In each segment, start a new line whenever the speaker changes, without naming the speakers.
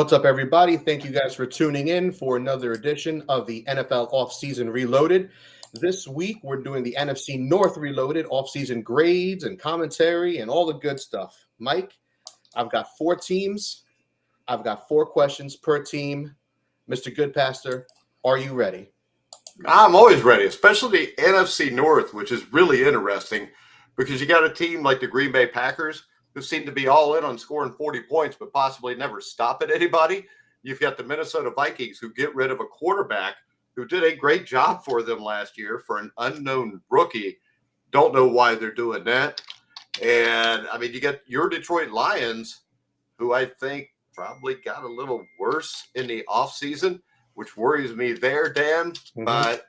What's up, everybody? Thank you guys for tuning in for another edition of the NFL Offseason Reloaded. This week, we're doing the NFC North Reloaded offseason grades and commentary and all the good stuff. Mike, I've got 4 teams. I've got 4 questions per team. Mr. Goodpaster, are you ready?
I'm always ready, especially the NFC North, which is really interesting because you got a team like the Green Bay Packers who seem to be all in on scoring 40 points, but possibly never stop at anybody. You've got the Minnesota Vikings who get rid of a quarterback who did a great job for them last year for an unknown rookie. Don't know why they're doing that. And, I mean, you got your Detroit Lions, who I think probably got a little worse in the offseason, which worries me there, Dan. But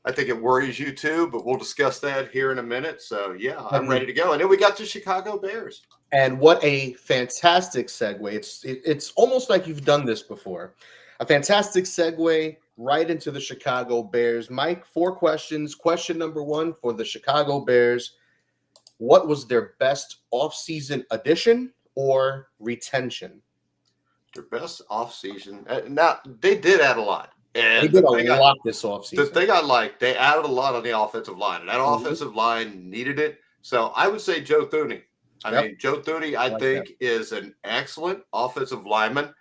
I think it worries you too, but we'll discuss that here in a minute. So, yeah, I'm ready to go. And then we got the Chicago Bears.
And what a fantastic segue. It's almost like you've done this before. A fantastic segue right into the Chicago Bears. Mike, 4 questions. Question number 1 for the Chicago Bears. What was their best offseason addition or retention?
Their best offseason. Now, they did add a lot. And
they did a lot this offseason.
The thing I like, they added a lot on the offensive line, and that offensive line needed it. So I would say Joe Thuney. I mean, Joe Thuney, I think, is an excellent offensive lineman,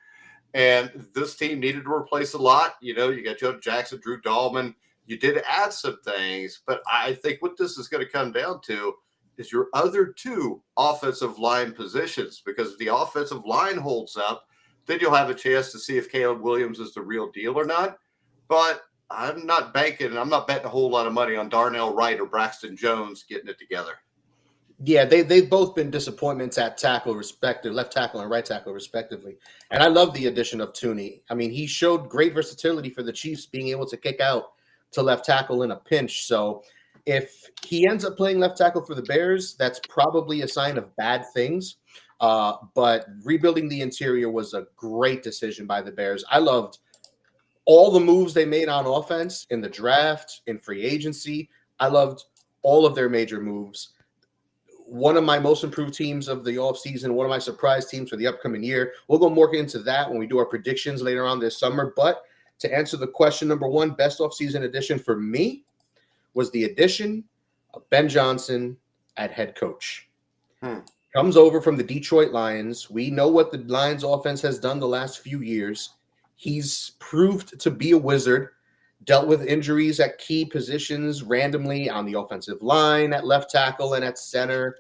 and this team needed to replace a lot. You know, you got Joe Jackson, Drew Dahlman. You did add some things, but I think what this is going to come down to is your other 2 offensive line positions, because if the offensive line holds up, then you'll have a chance to see if Caleb Williams is the real deal or not. But I'm not betting a whole lot of money on Darnell Wright or Braxton Jones getting it together.
Yeah, they've both been disappointments at tackle, left tackle and right tackle, respectively. And I love the addition of Thuney. I mean, he showed great versatility for the Chiefs, being able to kick out to left tackle in a pinch. So if he ends up playing left tackle for the Bears, that's probably a sign of bad things. But rebuilding the interior was a great decision by the Bears. I loved all the moves they made on offense in the draft, in free agency. I loved all of their major moves. One of my most improved teams of the offseason, one of my surprise teams for the upcoming year. We'll go more into that when we do our predictions later on this summer. But to answer the question number 1, best offseason addition for me was the addition of Ben Johnson at head coach. Comes over from the Detroit Lions. We know what the Lions offense has done the last few years. He's proved to be a wizard, dealt with injuries at key positions randomly on the offensive line, at left tackle and at center,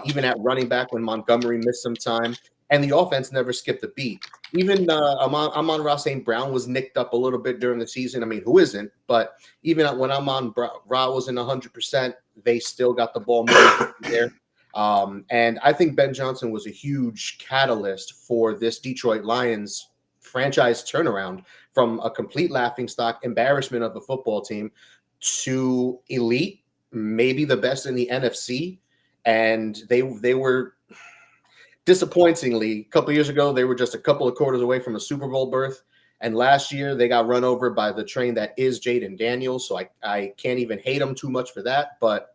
even at running back when Montgomery missed some time. And the offense never skipped a beat. Even Amon-Ra St. Brown was nicked up a little bit during the season. I mean, who isn't? But even when Amon-Ra wasn't 100%, they still got the ball moving there. And I think Ben Johnson was a huge catalyst for this Detroit Lions franchise turnaround from a complete laughingstock embarrassment of a football team to elite, maybe the best in the NFC. And they were disappointingly, a couple years ago, they were just a couple of quarters away from a Super Bowl berth. And last year they got run over by the train that is Jaden Daniels. So I can't even hate them too much for that. But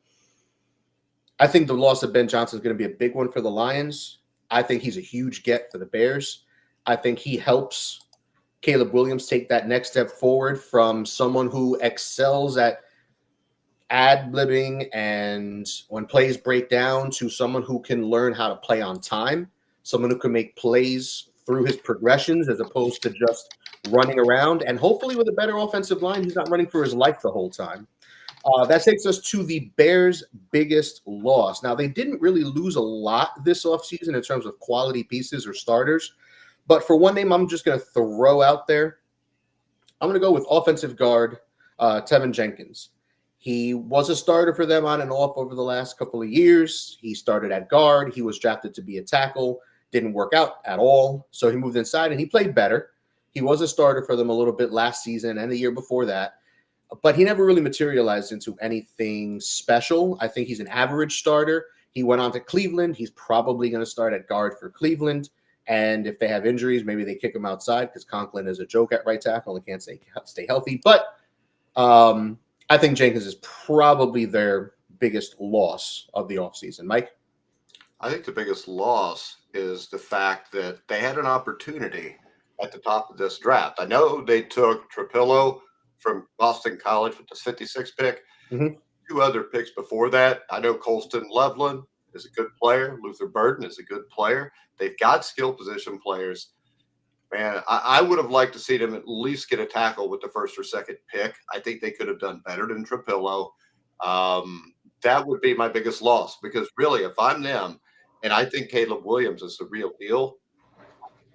I think the loss of Ben Johnson is going to be a big one for the Lions. I think he's a huge get for the Bears. I think he helps Caleb Williams take that next step forward from someone who excels at ad-libbing and when plays break down to someone who can learn how to play on time, someone who can make plays through his progressions as opposed to just running around. And hopefully with a better offensive line, he's not running for his life the whole time. That takes us to the Bears' biggest loss. Now, they didn't really lose a lot this offseason in terms of quality pieces or starters. But for one name I'm just going to throw out there, I'm going to go with offensive guard Tevin Jenkins. He was a starter for them on and off over the last couple of years. He started at guard. He was drafted to be a tackle. Didn't work out at all. So he moved inside and he played better. He was a starter for them a little bit last season and the year before that. But he never really materialized into anything special. I think he's an average starter. He went on to Cleveland. He's probably going to start at guard for Cleveland. And if they have injuries, maybe they kick him outside because Conklin is a joke at right tackle and can't stay healthy. But I think Jenkins is probably their biggest loss of the offseason. Mike?
I think the biggest loss is the fact that they had an opportunity at the top of this draft. I know they took Trapillo from Boston College with the 56th pick.
Mhm.
Two other picks before that. I know Colston Loveland is a good player. Luther Burden is a good player. They've got skill position players. Man, I would have liked to see them at least get a tackle with the first or second pick. I think they could have done better than Trapillo. That would be my biggest loss because really, if I'm them, and I think Caleb Williams is the real deal,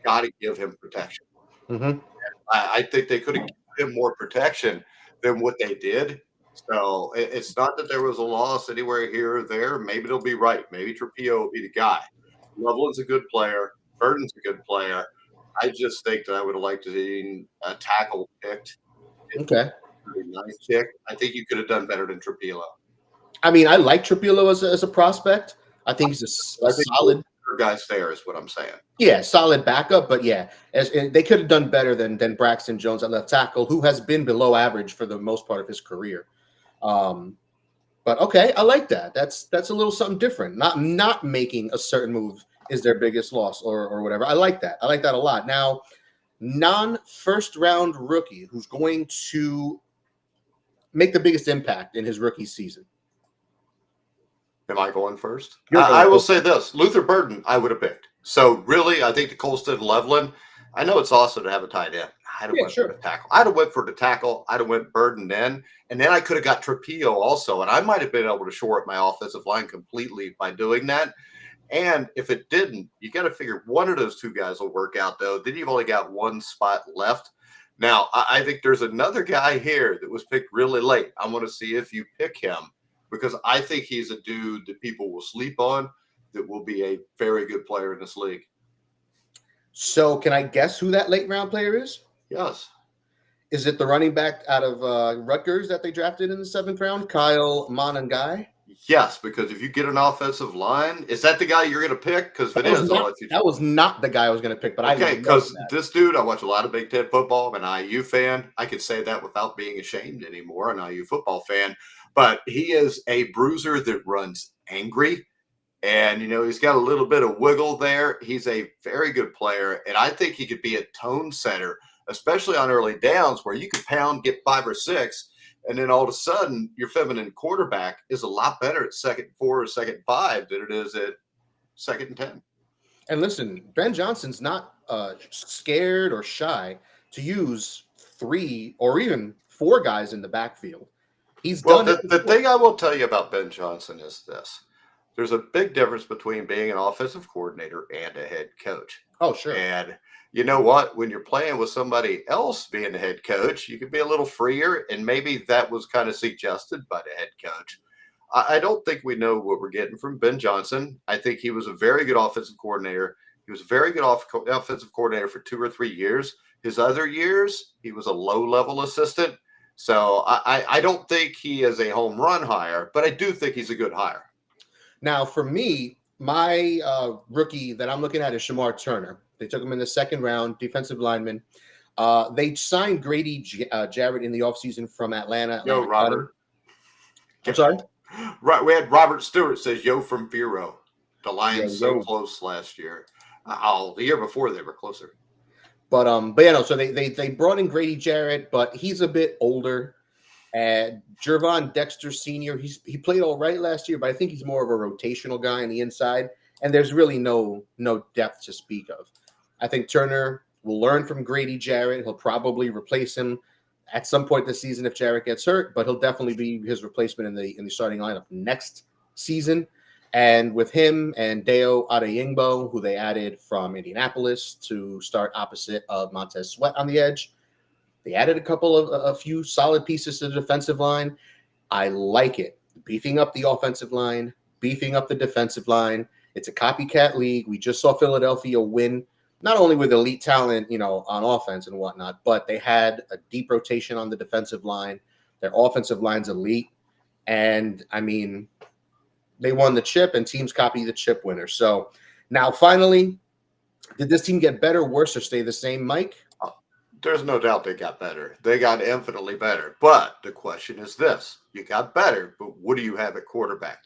got to give him protection.
Mhm.
I think they could have given him more protection than what they did. So it's not that there was a loss anywhere here or there. Maybe it'll be right. Maybe Trapillo will be the guy. Loveland's a good player. Burton's a good player. I just think that I would have liked to see a tackle picked.
Okay.
Really nice pick. I think you could have done better than Trapillo.
I mean, I like Trapillo as a prospect. I think he's a
I think
solid.
guys there is what I'm saying.
Yeah, solid backup, but yeah, they could have done better than Braxton Jones at left tackle, who has been below average for the most part of his career. But okay, I like that. That's a little something different. Not making a certain move is their biggest loss or whatever. I like that. I like that a lot. Now, non-first round rookie who's going to make the biggest impact in his rookie season.
Am I going first?
You're going
I will
first.
say this. Luther Burden, I would have picked. So really, I think the Colston Loveland, I know it's awesome to have a tight end. I'd have went for the tackle. I'd have went for the tackle. I'd have went Burden then. And then I could have got Trapillo also. And I might have been able to shore up my offensive line completely by doing that. And if it didn't, you got to figure one of those two guys will work out, though. Then you've only got one spot left. Now, I think there's another guy here that was picked really late. I want to see if you pick him because I think he's a dude that people will sleep on that will be a very good player in this league.
So can I guess who that late round player is?
Yes.
Is it the running back out of Rutgers that they drafted in the 7th round, Kyle Monangai?
Yes, because if you get an offensive line, is that the guy you're going to pick? Because if it is, I'll let you.
That was not the guy I was going to pick, but
okay, because this dude, I watch a lot of Big Ten football. I'm an IU fan. I could say that without being ashamed anymore. An IU football fan, but he is a bruiser that runs angry, and he's got a little bit of wiggle there. He's a very good player, and I think he could be a tone setter, especially on early downs where you could pound, get 5 or 6. And then all of a sudden, your feminine quarterback is a lot better at 2nd and 4 or 2nd and 5 than it is at 2nd and 10.
And listen, Ben Johnson's not scared or shy to use 3 or even 4 guys in the backfield. He's done it.
The thing I will tell you about Ben Johnson is this. There's a big difference between being an offensive coordinator and a head coach.
Oh, sure.
And you know what? When you're playing with somebody else being the head coach, you can be a little freer, and maybe that was kind of suggested by the head coach. I don't think we know what we're getting from Ben Johnson. I think he was a very good offensive coordinator. He was a very good offensive coordinator for 2 or 3 years. His other years, he was a low-level assistant. So I don't think he is a home run hire, but I do think he's a good hire.
Now, for me, my rookie that I'm looking at is Shamar Turner. They took him in the 2nd round, defensive lineman. They signed Grady Jarrett in the offseason from Atlanta.
Yo, Robert.
I'm sorry?
Right, we had Robert Stewart says, yo, from Vero. The Lions so close last year. The year before they were closer.
But yeah, no, so they brought in Grady Jarrett, but he's a bit older. Jervon Dexter Sr., he played all right last year, but I think he's more of a rotational guy on the inside, and there's really no depth to speak of. I think Turner will learn from Grady Jarrett. He'll probably replace him at some point this season if Jarrett gets hurt, but he'll definitely be his replacement in the starting lineup next season. And with him and Deo Adeyingbo, who they added from Indianapolis to start opposite of Montez Sweat on the edge, they added a few solid pieces to the defensive line. I like it. Beefing up the offensive line, beefing up the defensive line. It's a copycat league. We just saw Philadelphia win, not only with elite talent, on offense and whatnot, but they had a deep rotation on the defensive line. Their offensive line's elite. And, I mean, they won the chip, and teams copy the chip winner. So now, finally, did this team get better, worse, or stay the same, Mike?
There's no doubt they got better. They got infinitely better. But the question is this. You got better, but what do you have at quarterback?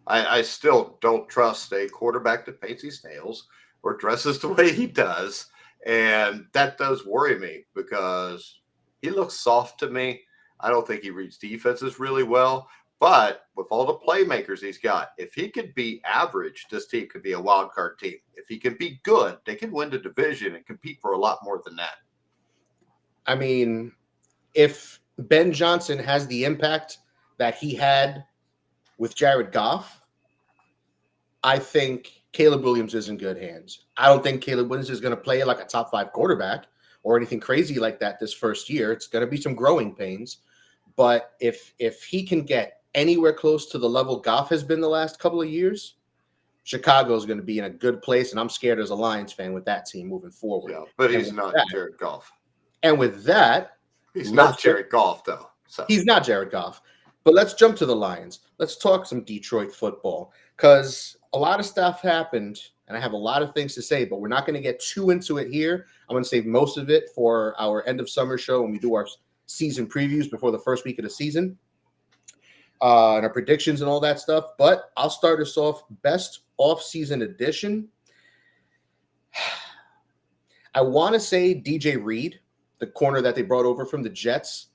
I still don't trust a quarterback that paints his nails or dresses the way he does. And that does worry me because he looks soft to me. I don't think he reads defenses really well. But with all the playmakers he's got, if he could be average, this team could be a wild card team. If he can be good, they can win the division and compete for a lot more than that.
I mean, if Ben Johnson has the impact that he had with Jared Goff, I think Caleb Williams is in good hands. I don't think Caleb Williams is going to play like a top 5 quarterback or anything crazy like that this first year. It's going to be some growing pains. But if he can get anywhere close to the level Goff has been the last couple of years, Chicago is going to be in a good place. And I'm scared as a Lions fan with that team moving forward.
Yeah, but he's not Jared Goff.
And with that,
he's not Jared Goff, though. So.
He's not Jared Goff. But let's jump to the Lions. Let's talk some Detroit football because a lot of stuff happened, and I have a lot of things to say, but we're not going to get too into it here. I'm going to save most of it for our end of summer show when we do our season previews before the first week of the season and our predictions and all that stuff. But I'll start us off best off-season edition. I want to say DJ Reed, the corner that they brought over from the Jets.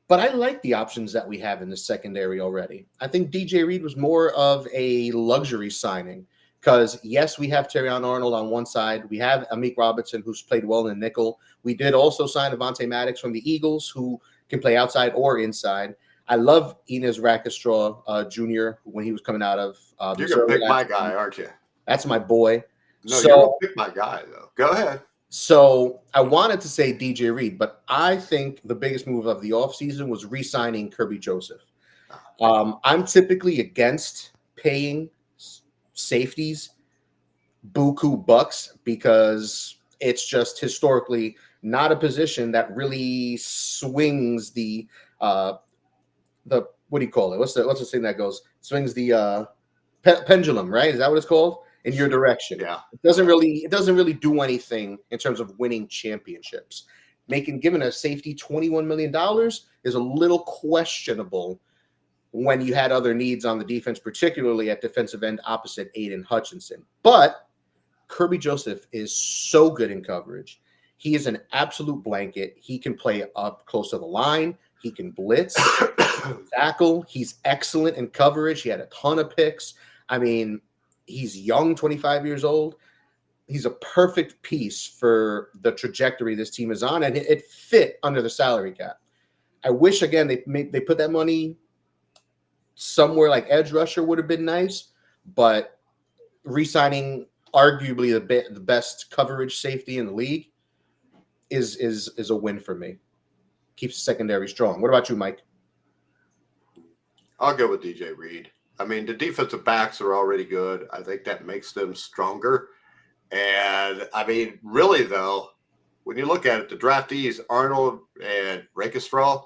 But I like the options that we have in the secondary already. I think DJ Reed was more of a luxury signing because, yes, we have Terrion Arnold on one side. We have Amik Robinson, who's played well in the nickel. We did also sign Avonte Maddox from the Eagles, who can play outside or inside. I love Enes Rakestraw Jr. when he was coming out of
you're going to pick my guy, aren't you?
That's my boy.
No, you're going to pick my guy, though. Go ahead.
So I wanted to say DJ Reed, but I think the biggest move of the offseason was re-signing Kirby Joseph. I'm typically against paying safeties buku bucks because it's just historically not a position that really swings the what do you call it? What's the thing that swings the pendulum, right? Is that what it's called? In your direction.
Yeah.
It doesn't really do anything in terms of winning championships. Giving a safety $21 million is a little questionable when you had other needs on the defense, particularly at defensive end opposite Aiden Hutchinson. But Kirby Joseph is so good in coverage. He is an absolute blanket. He can play up close to the line. He can blitz, tackle. He's excellent in coverage. He had a ton of picks. I mean, he's young, 25 years old. He's a perfect piece for the trajectory this team is on, and it fit under the salary cap. I wish, again, they put that money somewhere like edge rusher would have been nice, but re-signing arguably the best coverage safety in the league is a win for me. Keeps the secondary strong. What about you, Mike?
I'll go with DJ Reed. I mean, the defensive backs are already good. I think that makes them stronger. And, I mean, really, though, when you look at it, the draftees, Arnold and Rakestraw,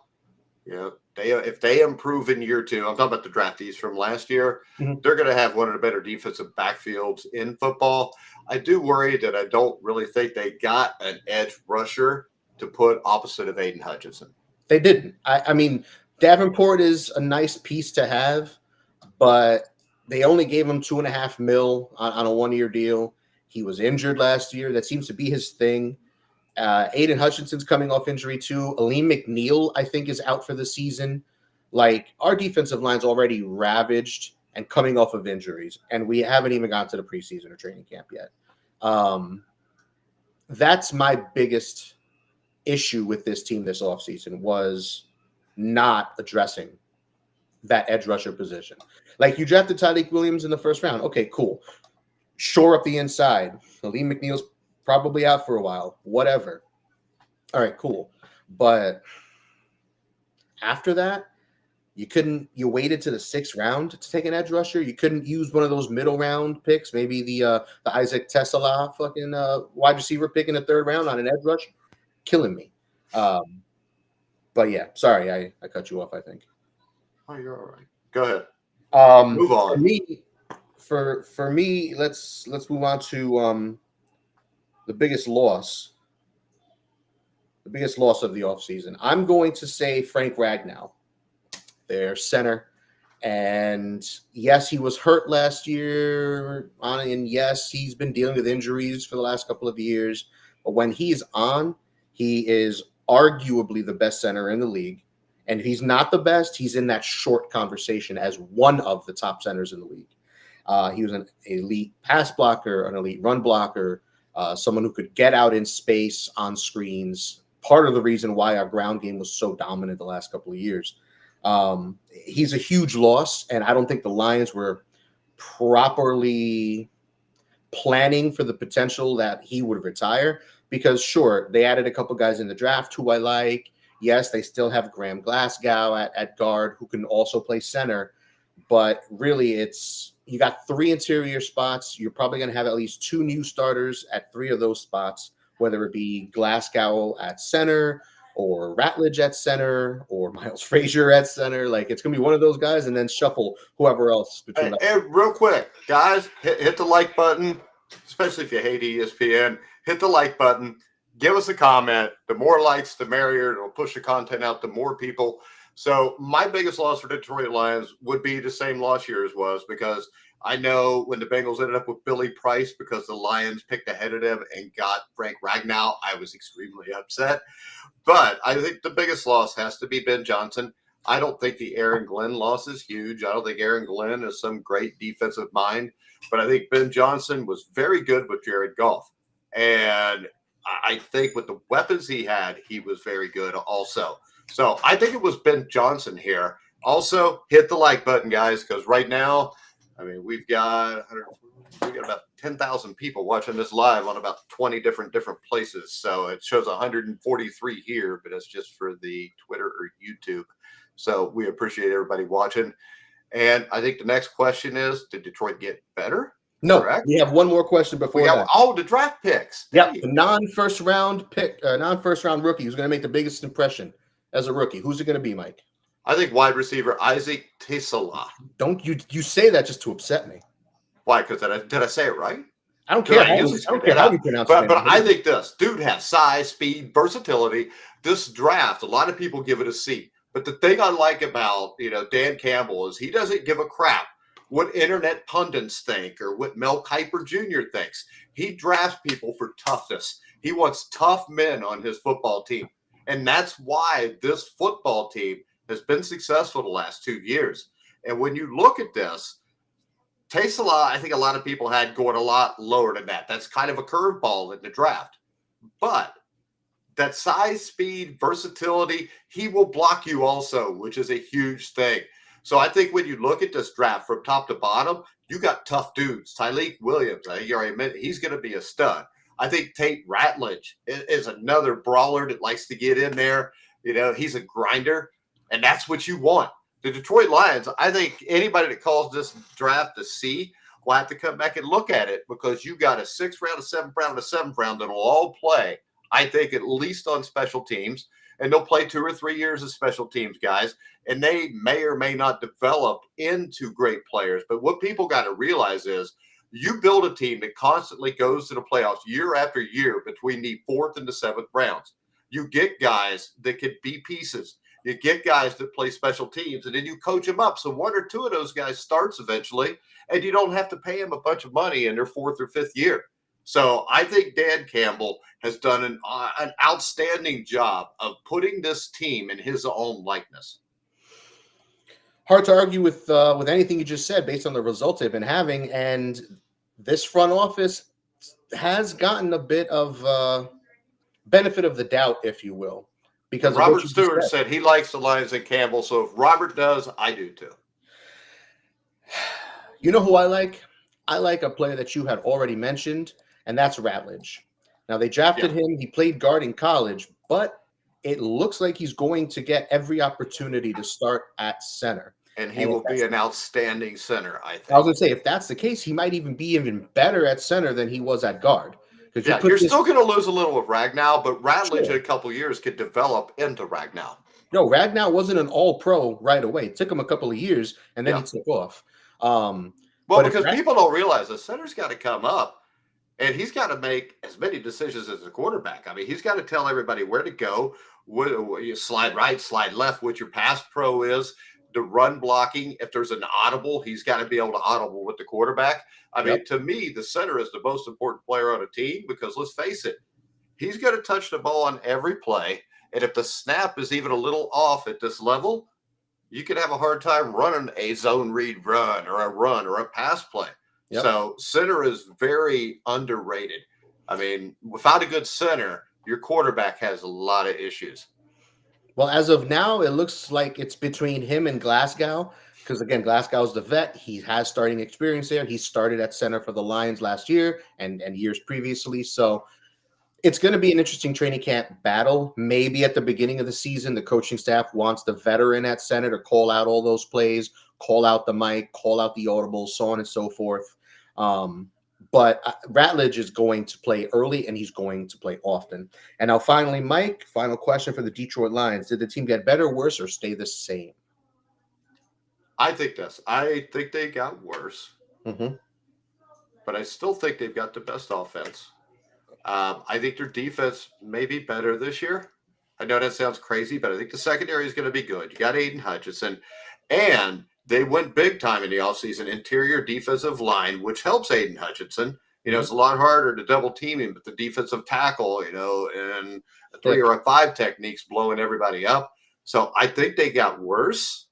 if they improve in year 2, I'm talking about the draftees from last year, they're going to have one of the better defensive backfields in football. I do worry that I don't really think they got an edge rusher to put opposite of Aiden Hutchinson.
They didn't. I mean, Davenport is a nice piece to have, but they only gave him $2.5 million on a 1-year deal. He was injured last year. That seems to be his thing. Aiden Hutchinson's coming off injury too. Aleem McNeil, I think, is out for the season. Like, our defensive line's already ravaged and coming off of injuries, and we haven't even gotten to the preseason or training camp yet. That's my biggest issue with this team this offseason was not addressing that edge rusher position. Like, you drafted Tyreek Williams in the first round. Okay, cool. Shore up the inside. Aleem McNeil's probably out for a while. Whatever. All right, cool. But after that, you waited to the 6th round to take an edge rusher. You couldn't use one of those middle round picks, maybe the Isaac Tesla fucking wide receiver pick in the 3rd round on an edge rush. Killing me. But yeah, sorry, I cut you off, I think.
Oh, you're all right. Go ahead. Move on.
For me, let's move on to the biggest loss. The biggest loss of the offseason. I'm going to say Frank Ragnow, their center. And yes, he was hurt last year, and yes, he's been dealing with injuries for the last couple of years. But when he's on, he is arguably the best center in the league. And if he's not the best, he's in that short conversation as one of the top centers in the league. He was an elite pass blocker, an elite run blocker, someone who could get out in space on screens. Part of the reason why our ground game was so dominant the last couple of years. He's a huge loss, and I don't think the Lions were properly planning for the potential that he would retire, because sure, they added a couple guys in the draft who I like. Yes, they still have Graham Glasgow at guard who can also play center, but really you got 3 interior spots. You're probably going to have at least 2 new starters at 3 of those spots, whether it be Glasgow at center or Ratledge at center or Miles Frazier at center. Like, it's going to be one of those guys, and then shuffle whoever else between.
Hey, real quick, guys, hit the like button, especially if you hate ESPN. Hit the like button. Give us a comment. The more likes, the merrier. It'll push the content out to more people. So my biggest loss for Detroit Lions would be the same loss yours was, because I know when the Bengals ended up with Billy Price because the Lions picked ahead of them and got Frank Ragnow, I was extremely upset. But I think the biggest loss has to be Ben Johnson. I don't think the Aaron Glenn loss is huge. I don't think Aaron Glenn is some great defensive mind, but I think Ben Johnson was very good with Jared Goff. And I think with the weapons he had, he was very good also. So I think it was Ben Johnson here. Also, hit the like button, guys, because right now, I mean, we've got about 10,000 people watching this live on about 20 different places. So it shows 143 here, but it's just for the Twitter or YouTube. So we appreciate everybody watching. And I think the next question is, did Detroit get better?
No,
correct?
We have one more question before that.
The draft picks.
Yep, the non-first round rookie who's going to make the biggest impression as a rookie. Who's it going to be, Mike?
I think wide receiver Isaac Tesala.
Don't you say that just to upset me?
Why? Because did I say it right?
I don't care how you pronounce it.
But I think this dude has size, speed, versatility. This draft, a lot of people give it a C. But the thing I like about Dan Campbell is he doesn't give a crap what internet pundits think or what Mel Kiper Jr. thinks. He drafts people for toughness. He wants tough men on his football team. And that's why this football team has been successful the last 2 years. And when you look at this, Tesla, I think a lot of people had going a lot lower than that. That's kind of a curveball in the draft. But that size, speed, versatility, he will block you also, which is a huge thing. So I think when you look at this draft from top to bottom, you got tough dudes. Tyleek Williams, I think you already admitted, he's going to be a stud. I think Tate Ratledge is another brawler that likes to get in there. He's a grinder, and that's what you want. The Detroit Lions, I think anybody that calls this draft a C will have to come back and look at it, because you got a 6th round, a 7th round, a 7th round that will all play, I think, at least on special teams. And they'll play 2 or 3 years of special teams, guys. And they may or may not develop into great players. But what people got to realize is you build a team that constantly goes to the playoffs year after year between the 4th and the 7th rounds. You get guys that could be pieces. You get guys that play special teams, and then you coach them up. So 1 or 2 of those guys starts eventually, and you don't have to pay them a bunch of money in their 4th or 5th year. So I think Dan Campbell has done an outstanding job of putting this team in his own likeness.
Hard to argue with anything you just said based on the results they've been having, and this front office has gotten a bit of benefit of the doubt, if you will, because
Robert Stewart said he likes the Lions and Campbell. So if Robert does, I do too.
You know who I like? I like a player that you had already mentioned, and that's Ratledge. Now, they drafted him. He played guard in college, but it looks like he's going to get every opportunity to start at center.
And he will be an outstanding center, I think.
I was going to say, if that's the case, he might even be even better at center than he was at guard.
You're still going to lose a little with Ragnow, but Ratledge in a couple of years could develop into Ragnow.
No, Ragnow wasn't an all-pro right away. It took him a couple of years, and then he took off.
Because people don't realize the center's got to come up, and he's got to make as many decisions as the quarterback. I mean, he's got to tell everybody where to go, you slide right, slide left, what your pass pro is. the run blocking. If there's an audible, he's got to be able to audible with the quarterback. I mean, to me, the center is the most important player on a team because let's face it, he's going to touch the ball on every play. And if the snap is even a little off at this level, you could have a hard time running a zone read run or a pass play. So center is very underrated. I mean, without a good center, your quarterback has a lot of issues.
Well, as of now, it looks like it's between him and Glasgow because, again, Glasgow's the vet. He has starting experience there. He started at center for the Lions last year and years previously. So it's going to be an interesting training camp battle. Maybe at the beginning of the season, the coaching staff wants the veteran at center to call out all those plays, call out the mic, call out the audibles, so on and so forth. But Ratledge is going to play early, and he's going to play often. And now finally, Mike, final question for the Detroit Lions. Did the team get better, worse, or stay the same?
I think they got worse.
Mm-hmm.
But I still think they've got the best offense. I think their defense may be better this year. I know that sounds crazy, but I think the secondary is going to be good. You got Aiden Hutchinson, and they went big time in the offseason, interior defensive line, which helps Aiden Hutchinson. It's a lot harder to double team him, but the defensive tackle, and a 3 or a 5 techniques blowing everybody up. So I think they got worse,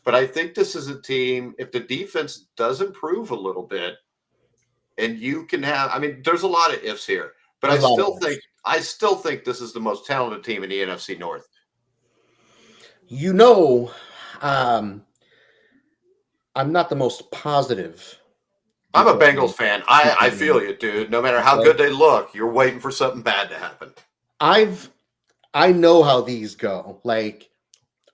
but I think this is a team, if the defense does improve a little bit, and you can have, I mean, there's a lot of ifs here, but I still think this is the most talented team in the NFC North.
I'm not the most positive.
I'm a Bengals fan. I feel you, dude. No matter how good they look, you're waiting for something bad to happen.
I know how these go. Like,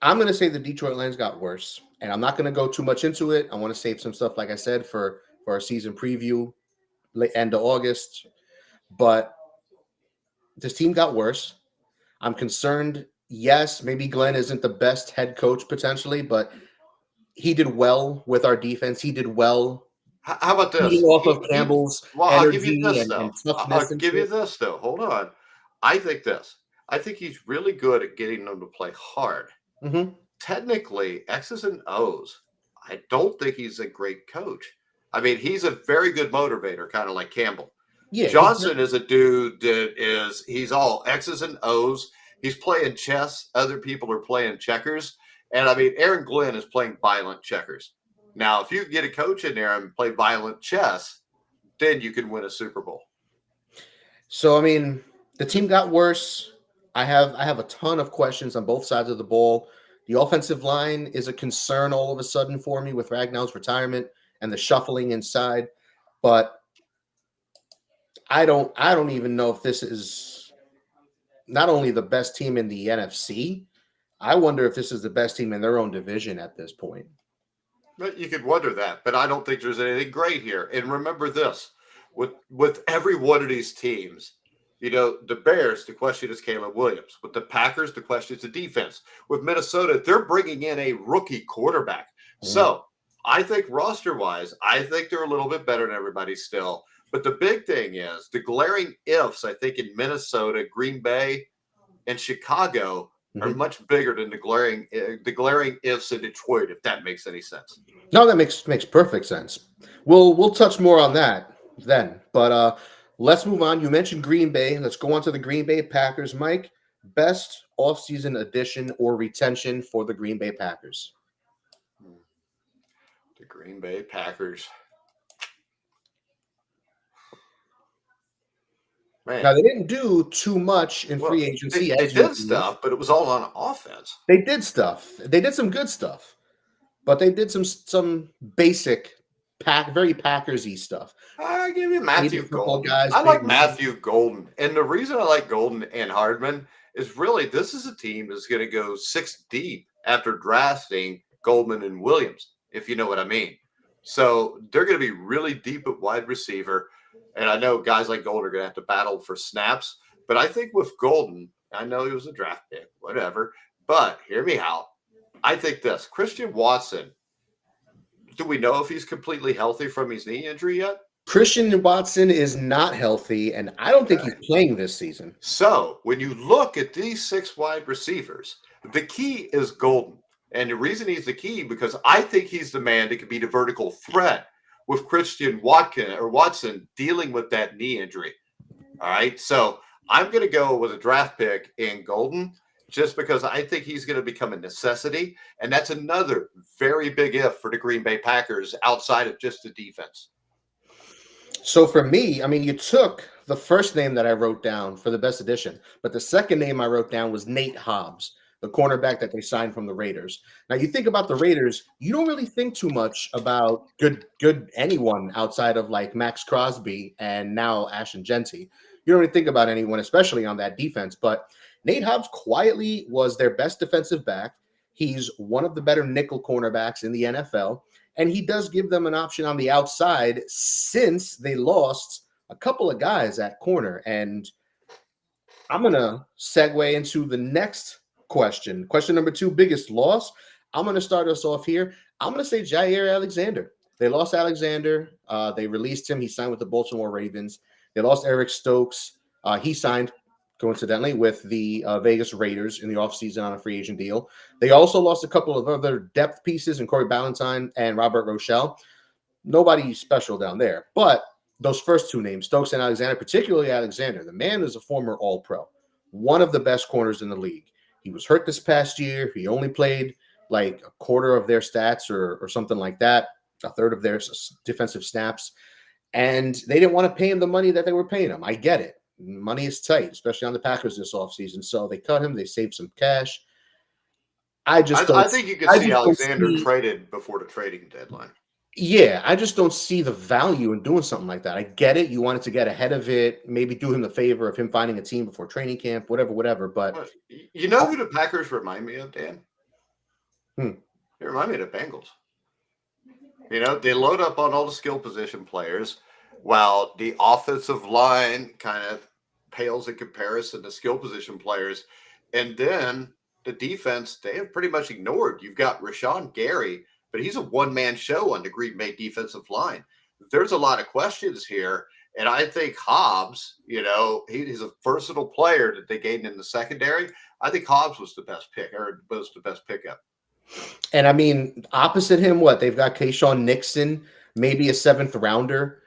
I'm going to say the Detroit Lions got worse, and I'm not going to go too much into it. I want to save some stuff, like I said, for our season preview, end of August. But this team got worse. I'm concerned. Yes, maybe Glenn isn't the best head coach potentially, but he did well with our defense. He did well.
How about this?
Off of Campbell's
I'll give you this, though. I'll give you this, though. Hold on. I think he's really good at getting them to play hard.
Mm-hmm.
Technically, X's and O's, I don't think he's a great coach. I mean, he's a very good motivator, kind of like Campbell. Yeah, Johnson is a dude that he's all X's and O's. He's playing chess. Other people are playing checkers. And, I mean, Aaron Glenn is playing violent checkers. Now, if you get a coach in there and play violent chess, then you can win a Super Bowl.
So, I mean, the team got worse. I have a ton of questions on both sides of the ball. The offensive line is a concern all of a sudden for me with Ragnow's retirement and the shuffling inside. But I don't even know if this is not only the best team in the NFC. I wonder if this is the best team in their own division at this point.
But you could wonder that, but I don't think there's anything great here. And remember this, with every one of these teams, the Bears, the question is Caleb Williams. With the Packers, the question is the defense. With Minnesota, they're bringing in a rookie quarterback. Mm-hmm. So I think roster-wise, I think they're a little bit better than everybody still. But the big thing is the glaring ifs, I think, in Minnesota, Green Bay, and Chicago are much bigger than the glaring ifs in Detroit, if that makes any sense.
No, that makes perfect sense. We'll touch more on that then. But let's move on. You mentioned Green Bay. Let's go on to the Green Bay Packers. Mike, best offseason addition or retention for the Green Bay Packers?
The Green Bay Packers. Man.
Now, they didn't do too much in free agency.
They did stuff, but it was all on offense.
They did stuff. They did some good stuff, but they did some basic, very Packers-y stuff.
I give you Matthew Golden. I like Matthew Golden. And the reason I like Golden and Hardman is really this is a team that's going to go 6 deep after drafting Goldman and Williams, if you know what I mean. So they're going to be really deep at wide receiver. And I know guys like Golden are going to have to battle for snaps. But I think with Golden, I know he was a draft pick, whatever. But hear me out. I think this. Christian Watson, do we know if he's completely healthy from his knee injury yet?
Christian Watson is not healthy, and I don't think he's playing this season.
So when you look at these 6 wide receivers, the key is Golden. And the reason he's the key, because I think he's the man that could be the vertical threat with Christian Watson dealing with that knee injury. All right. So I'm going to go with a draft pick in Golden just because I think he's going to become a necessity. And that's another very big if for the Green Bay Packers outside of just the defense.
So for me, I mean, you took the first name that I wrote down for the best edition, but the second name I wrote down was Nate Hobbs, the cornerback that they signed from the Raiders. Now, you think about the Raiders, you don't really think too much about good anyone outside of like Max Crosby and now Ashton Genty. You don't really think about anyone, especially on that defense. But Nate Hobbs quietly was their best defensive back. He's one of the better nickel cornerbacks in the NFL. And he does give them an option on the outside since they lost a couple of guys at corner. And I'm going to segue into the next question. Question number 2, biggest loss. I'm going to start us off here. I'm going to say Jair Alexander. They lost Alexander. They released him. He signed with the Baltimore Ravens. They lost Eric Stokes. He signed, coincidentally, with the Vegas Raiders in the offseason on a free agent deal. They also lost a couple of other depth pieces in Corey Ballantyne and Robert Rochelle. Nobody special down there. But those first 2 names, Stokes and Alexander, particularly Alexander, the man is a former All-Pro, one of the best corners in the league. He was hurt this past year. He only played like a quarter of their stats or something like that, a third of their defensive snaps. And they didn't want to pay him the money that they were paying him. I get it. Money is tight, especially on the Packers this offseason. So they cut him. They saved some cash. I
think you could see Alexander traded before the trading deadline.
Yeah, I just don't see the value in doing something like that. I get it. You wanted to get ahead of it, maybe do him the favor of him finding a team before training camp, whatever. But
you know who the Packers remind me of, Dan? They remind me of the Bengals. You know, they load up on all the skill position players while the offensive line kind of pales in comparison to skill position players. And then the defense, they have pretty much ignored. You've got Rashawn Gary, but he's a one-man show on the Green Bay defensive line. There's a lot of questions here. And I think Hobbs, you know, he's a versatile player that they gained in the secondary. I think Hobbs was the best pick, or was the best pickup.
And I mean, opposite him, they've got Kayshawn Nixon, maybe a 7th rounder,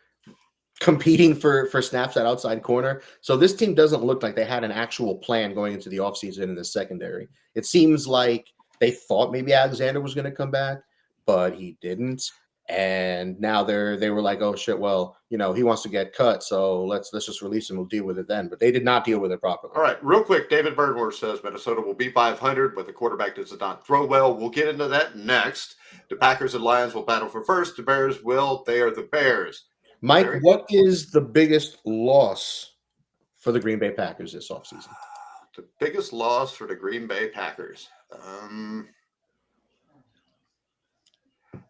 competing for snaps at outside corner. So this team doesn't look like they had an actual plan going into the offseason in the secondary. It seems like they thought maybe Alexander was going to come back, but he didn't. And now they were like, oh shit, well, you know, he wants to get cut, so let's just release him. We'll deal with it then. But they did not deal with it properly.
All right, real quick, David Burnworth says Minnesota will be 500, but the quarterback does not throw well. We'll get into that next. The Packers and Lions will battle for first. The Bears will. They are the Bears.
Mike, what is the biggest loss for the Green Bay Packers this offseason?
The biggest loss for the Green Bay Packers.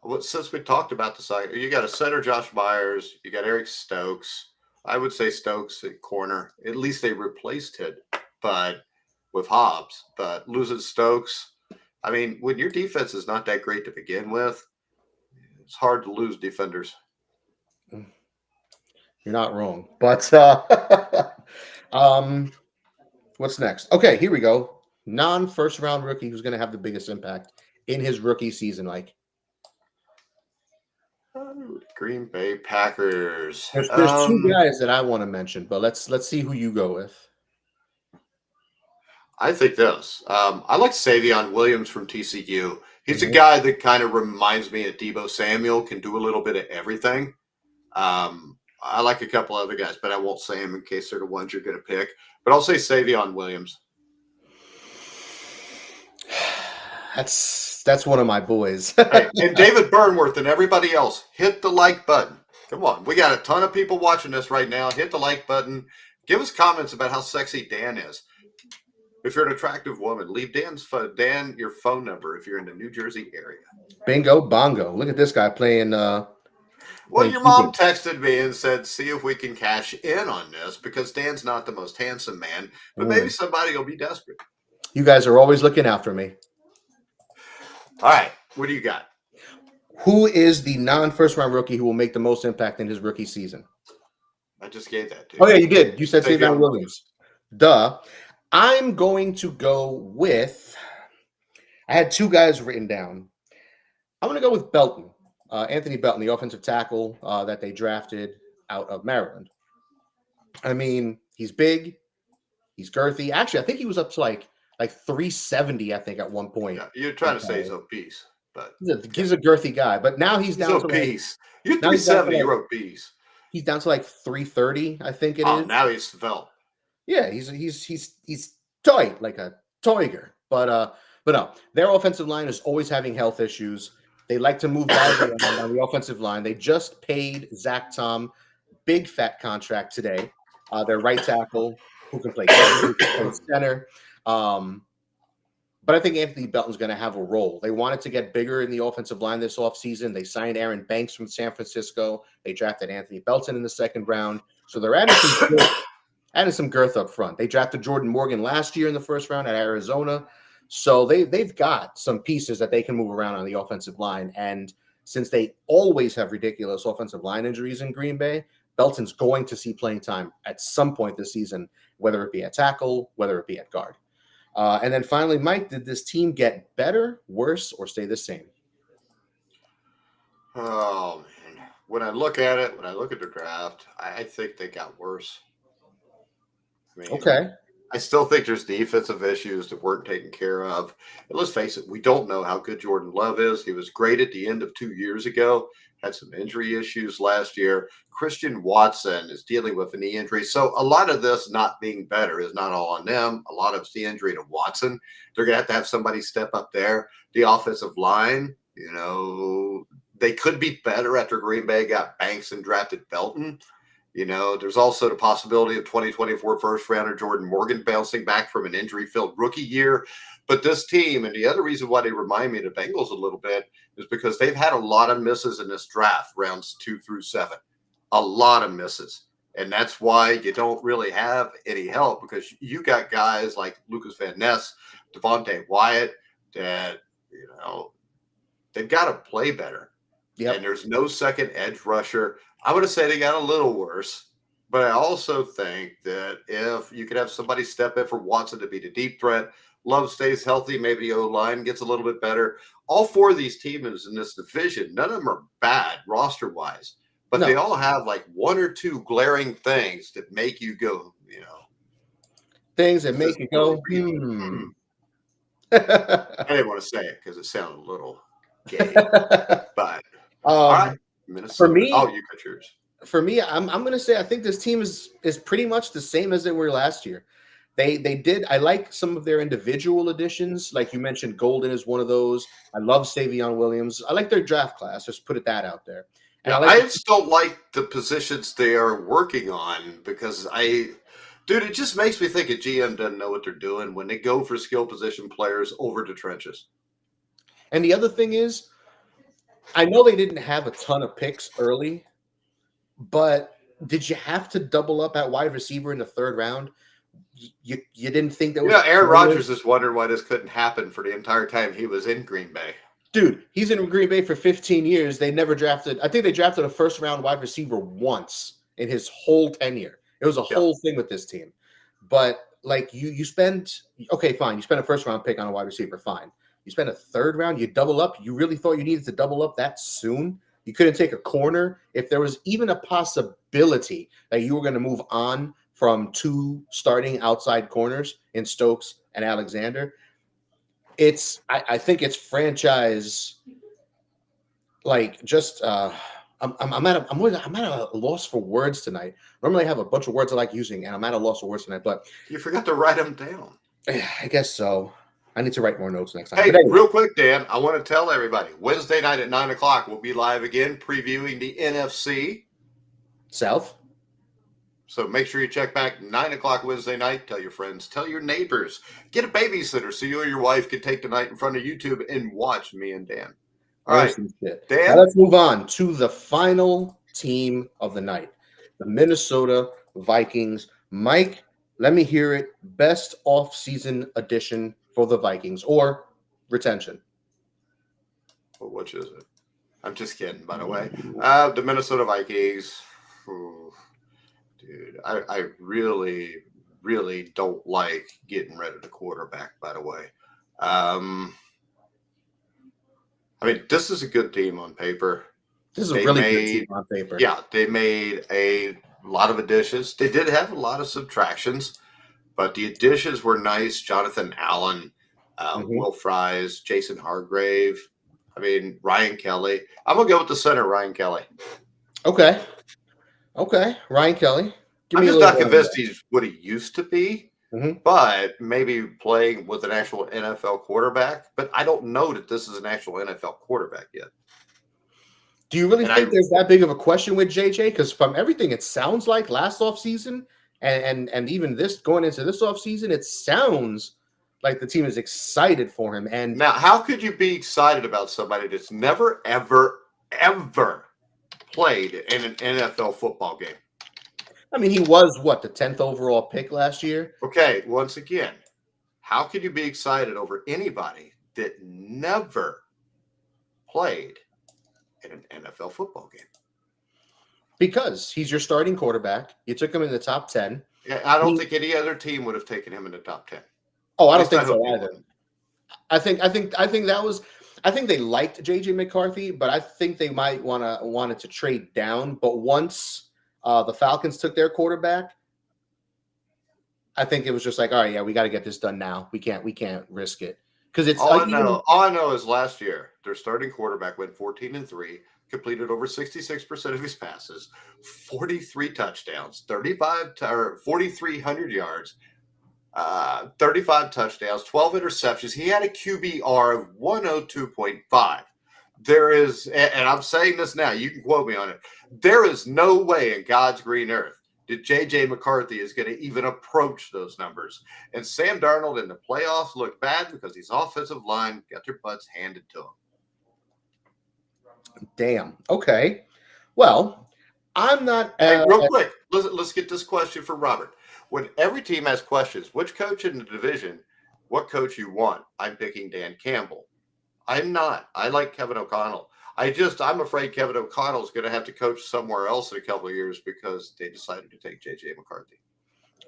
Well, since we talked about the side, you got a center, Josh Myers. You got Eric Stokes. I would say Stokes at corner. At least they replaced it, but with Hobbs. But losing Stokes, I mean, when your defense is not that great to begin with, it's hard to lose defenders.
You're not wrong. But what's next? Okay, here we go. Non-first round rookie who's going to have the biggest impact in his rookie season, Mike.
Green Bay Packers.
There's 2 guys that I want to mention, but let's see who you go with.
I think this. I like Savion Williams from TCU. He's a guy that kind of reminds me of Deebo Samuel, can do a little bit of everything. I like a couple other guys, but I won't say them in case they're the ones you're going to pick. But I'll say Savion Williams.
That's one of my boys.
Hey, and David Burnworth and everybody else, hit the like button. Come on. We got a ton of people watching this right now. Hit the like button. Give us comments about how sexy Dan is. If you're an attractive woman, leave Dan your phone number if you're in the New Jersey area.
Bingo bongo. Look at this guy playing.
Well, your mom texted me and said, see if we can cash in on this because Dan's not the most handsome man, but maybe somebody will be desperate.
You guys are always looking after me.
All right. What do you got?
Who is the non-first round rookie who will make the most impact in his rookie season?
I just gave that to you.
Oh, yeah, you did. You said Savion Williams. Duh. I'm going to go with I had two guys written down. I'm going to go with Belton, Anthony Belton, the offensive tackle that they drafted out of Maryland. I mean, he's big, he's girthy. Actually, I think he was up to like 370. I think at one point.
Yeah, you're trying to say he's obese, but
He's a girthy guy, but now he's
he's
down to like
obese. You're
now he's down to
370.
like
You're obese.
he's down to like 330. I think it
Oh,
is.
now he's svelte.
Yeah, he's tight like a tiger. But no, their offensive line is always having health issues. They like to move guys around on the offensive line. They just paid Zach Tom big fat contract today. Their right tackle who can play guard, who can play center. But I think Anthony Belton's going to have a role. They wanted to get bigger in the offensive line this offseason. They signed Aaron Banks from San Francisco. They drafted Anthony Belton in the second round. So they're adding some girth up front. They drafted Jordan Morgan last year in the first round at Arizona. So they've got some pieces that they can move around on the offensive line. And since they always have ridiculous offensive line injuries in Green Bay, Belton's going to see playing time at some point this season, whether it be at tackle, whether it be at guard. And then finally, Mike, did this team get better, worse, or stay the same?
Oh, man. When I look at the draft, I think they got worse. I mean,
Okay.
I still think there's defensive issues that weren't taken care of. And let's face it, we don't know how good Jordan Love is. He was great at the end of 2 years ago, had some injury issues last year. Christian Watson is dealing with a knee injury. So a lot of this not being better is not all on them. A lot of it's the injury to Watson. They're going to have somebody step up there. The offensive line, they could be better after Green Bay got Banks and drafted Belton. There's also the possibility of 2024 first rounder Jordan Morgan bouncing back from an injury-filled rookie year. But this team, and the other reason why they remind me of the Bengals a little bit, is because they've had a lot of misses in this draft, rounds 2 through 7. A lot of misses. And that's why you don't really have any help, because you got guys like Lucas Van Ness, Devontae Wyatt, that, they've got to play better. Yep. And there's no second edge rusher. I would have said they got a little worse, but I also think that if you could have somebody step in for Watson to be the deep threat, Love stays healthy, maybe the O-line gets a little bit better. All four of these teams in this division, none of them are bad roster-wise, but they all have like one or two glaring things that make you go,
things that make you go,
I didn't want to say it because it sounded a little gay, but all right. Minnesota.
For me,
you got yours.
For me, I'm going to say I think this team is pretty much the same as they were last year. They did. I like some of their individual additions, like you mentioned. Golden is one of those. I love Savion Williams. I like their draft class. Just put that out there.
And I just don't like the positions they are working on, because dude, it just makes me think a GM doesn't know what they're doing when they go for skill position players over the trenches.
And the other thing is, I know they didn't have a ton of picks early, but did you have to double up at wide receiver in the third round? You didn't think that was...
Aaron Rodgers is wondering why this couldn't happen for the entire time he was in Green Bay.
Dude, he's in Green Bay for 15 years. They never drafted... I think they drafted a first-round wide receiver once in his whole tenure. It was a whole thing with this team. But, like, you spend... Okay, fine. You spend a first-round pick on a wide receiver, fine. You spend a third round, you double up. You really thought you needed to double up that soon? You couldn't take a corner? If there was even a possibility that you were going to move on from two starting outside corners in Stokes and Alexander, I think it's franchise, like, just I'm at a loss for words tonight. Normally I have a bunch of words I like using, and I'm at a loss for words tonight. But
you forgot to write them down.
I guess so. I need to write more notes next time.
Hey, real quick, Dan, I want to tell everybody, Wednesday night at 9 o'clock, we'll be live again previewing the NFC
South.
So make sure you check back 9 o'clock Wednesday night. Tell your friends, tell your neighbors, get a babysitter so you or your wife can take the night in front of YouTube and watch me and Dan. All right, Dan.
Now let's move on to the final team of the night, the Minnesota Vikings. Mike, let me hear it. Best off-season addition for the Vikings, or retention.
Well, which is it? I'm just kidding, by the way. The Minnesota Vikings. Dude, I really, really don't like getting rid of the quarterback, by the way. I mean, this is a good team on paper.
This is a
They
really good team
made,
on paper.
yeah, they made a lot of additions. They did have a lot of subtractions, but the additions were nice. Jonathan Allen,
Hmm.
Will Fries, Jason Hargrave. I mean, Ryan Kelly. I'm gonna go with the center, Ryan Kelly.
Okay. Okay. Ryan Kelly. Give
I'm
me a
just
little
not
more.
convinced he's what he used to be,
Hmm.
but maybe playing with an actual NFL quarterback. But I don't know that this is an actual NFL quarterback yet.
Do you really
And
think
I
there's that big of a question with JJ? Because from everything it sounds like last offseason and even this going into this offseason, it sounds like the team is excited for him. And
now, how could you be excited about somebody that's never, ever, ever played in an NFL football game?
I mean, he was what, the 10th overall pick last year?
Okay, once again, how could you be excited over anybody that never played in an NFL football game?
Because he's your starting quarterback. You took him in the top 10.
Yeah, I
I
don't
mean,
think any other team would have taken him in the top 10.
oh, I
At
don't
least I
think
hope
so
they
either.
wouldn't.
I think they liked JJ McCarthy, but I think they might wanted to trade down. But once the Falcons took their quarterback, I think it was just like, all right, yeah, we got to get this done now. We can't risk it because it's even
All I know is last year their starting quarterback went 14-3, completed over 66% of his passes, 43 touchdowns, 4,300 yards, 35 touchdowns, 12 interceptions. He had a QBR of 102.5. There is, and I'm saying this now, you can quote me on it. There is no way in God's green earth that JJ McCarthy is going to even approach those numbers. And Sam Darnold in the playoffs looked bad because his offensive line got their butts handed to him.
damn. Okay. Well, I'm not.
Hey, real quick, let's get this question for Robert. When every team has questions, which coach in the division, what coach you want? I'm picking Dan Campbell. I'm not. I like Kevin O'Connell. I'm afraid Kevin O'Connell is going to have to coach somewhere else in a couple of years because they decided to take JJ McCarthy.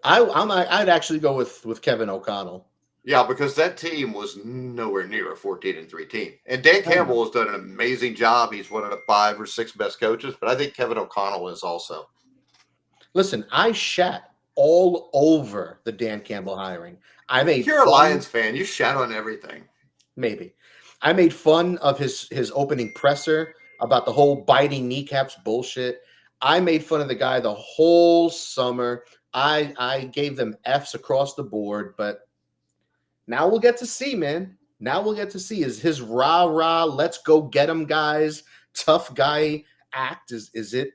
I'd actually go with Kevin O'Connell.
Yeah, because that team was nowhere near a 14-3 team. And Dan
I know.
Campbell has done an amazing job. He's one of the 5 or 6 best coaches, but I think Kevin O'Connell is also.
Listen, I shat all over the Dan Campbell hiring. I made
You're a
fun.
Lions fan. You shout on everything.
Maybe. I made fun of his opening presser about the whole biting kneecaps bullshit. I made fun of the guy the whole summer. I gave them F's across the board, but now we'll get to see, man. Now we'll get to see is his rah, let's go get him guys, tough guy act. Is it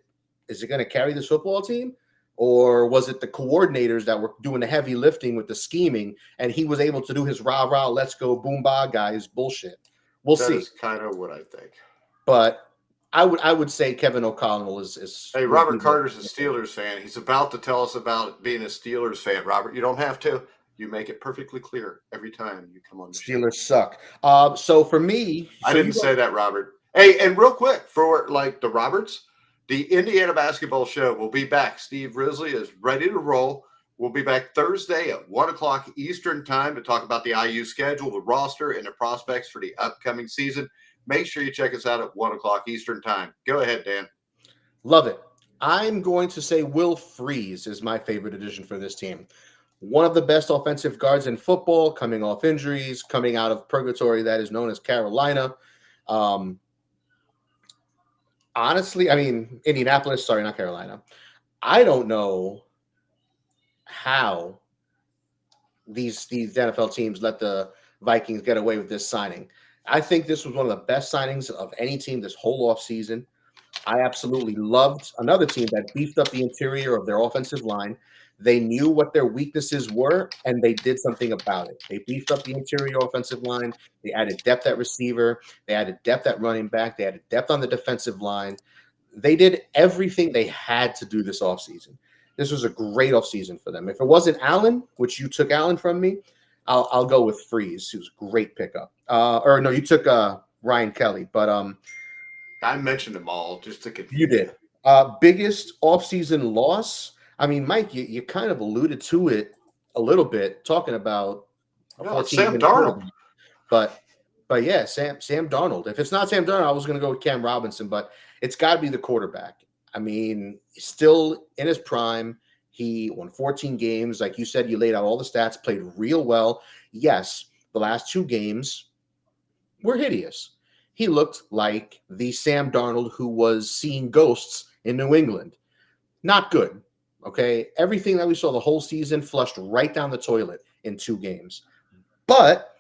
going to carry this football team? Or was it the coordinators that were doing the heavy lifting with the scheming and he was able to do his rah, let's go boom bah guys bullshit? We'll
That
see.
is kind of what I think.
But I would say Kevin O'Connell is
Hey,
would be
Robert Carter's a Steelers fan. He's about to tell us about being a Steelers fan. Robert, you don't have to. You make it perfectly clear every time you come on the show.
Steelers suck. So for me,
I didn't say that, Robert. Hey, and real quick, for like the Roberts, the Indiana basketball show will be back. Steve Risley is ready to roll. We'll be back Thursday at 1 o'clock Eastern time to talk about the IU schedule, the roster, and the prospects for the upcoming season. Make sure you check us out at 1 o'clock Eastern time. Go ahead, Dan.
Love it. I'm going to say Will Freeze is my favorite addition for this team. One of the best offensive guards in football, coming off injuries, coming out of purgatory that is known as Carolina. Honestly, I mean, Indianapolis, sorry, not Carolina. I don't know how these NFL teams let the Vikings get away with this signing. I think this was one of the best signings of any team this whole offseason. I absolutely loved another team that beefed up the interior of their offensive line. They knew what their weaknesses were, and they did something about it. They beefed up the interior offensive line. They added depth at receiver. They added depth at running back. They added depth on the defensive line. They did everything they had to do this offseason. This was a great offseason for them. If it wasn't Allen, which you took Allen from me, I'll go with Freeze. He was a great pickup. Or no, you took Ryan Kelly, but
I mentioned them all just to confuse
you did. Biggest offseason loss. I mean, Mike, you kind of alluded to it a little bit, talking about a
No, it's Sam
14-win
Darnold.
quarterback. But But yeah, Sam Darnold. If it's not Sam Darnold, I was going to go with Cam Robinson, but it's got to be the quarterback. I mean, still in his prime. He won 14 games. Like you said, you laid out all the stats, played real well. Yes, the last 2 games were hideous. He looked like the Sam Darnold who was seeing ghosts in New England. Not good. Okay. Everything that we saw the whole season flushed right down the toilet in 2 games. But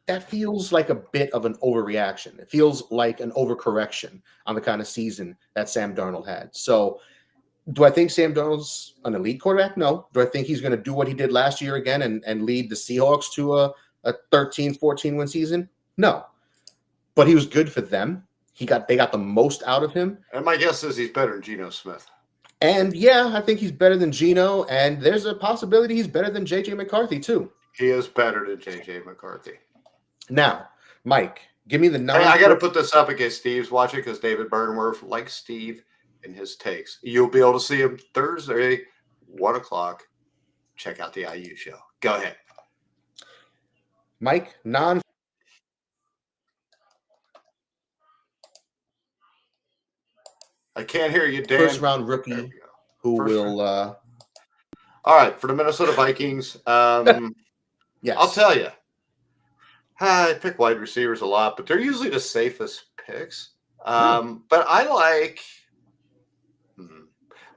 that feels like a bit of an overreaction. It feels like an overcorrection on the kind of season that Sam Darnold had. So, do I think Sam Darnold's an elite quarterback? No. Do I think he's going to do what he did last year again and lead the Seahawks to a 13, 14 win season? No. But he was good for them. They got the most out of him.
And my guess is he's better than Geno Smith.
And yeah, I think he's better than Geno. And there's a possibility he's better than J.J. McCarthy too.
He is better than J.J. McCarthy.
Now, Mike, give me the number.
Hey, I got to put this up against Steve's watching because David Burnworth likes Steve in his takes. You'll be able to see him Thursday, 1 o'clock. Check out the IU show. Go ahead.
Mike,
I can't hear you, Dan.
first round rookie who will.
All right, for the Minnesota Vikings,
Yes.
I'll tell you. I pick wide receivers a lot, but they're usually the safest picks. But I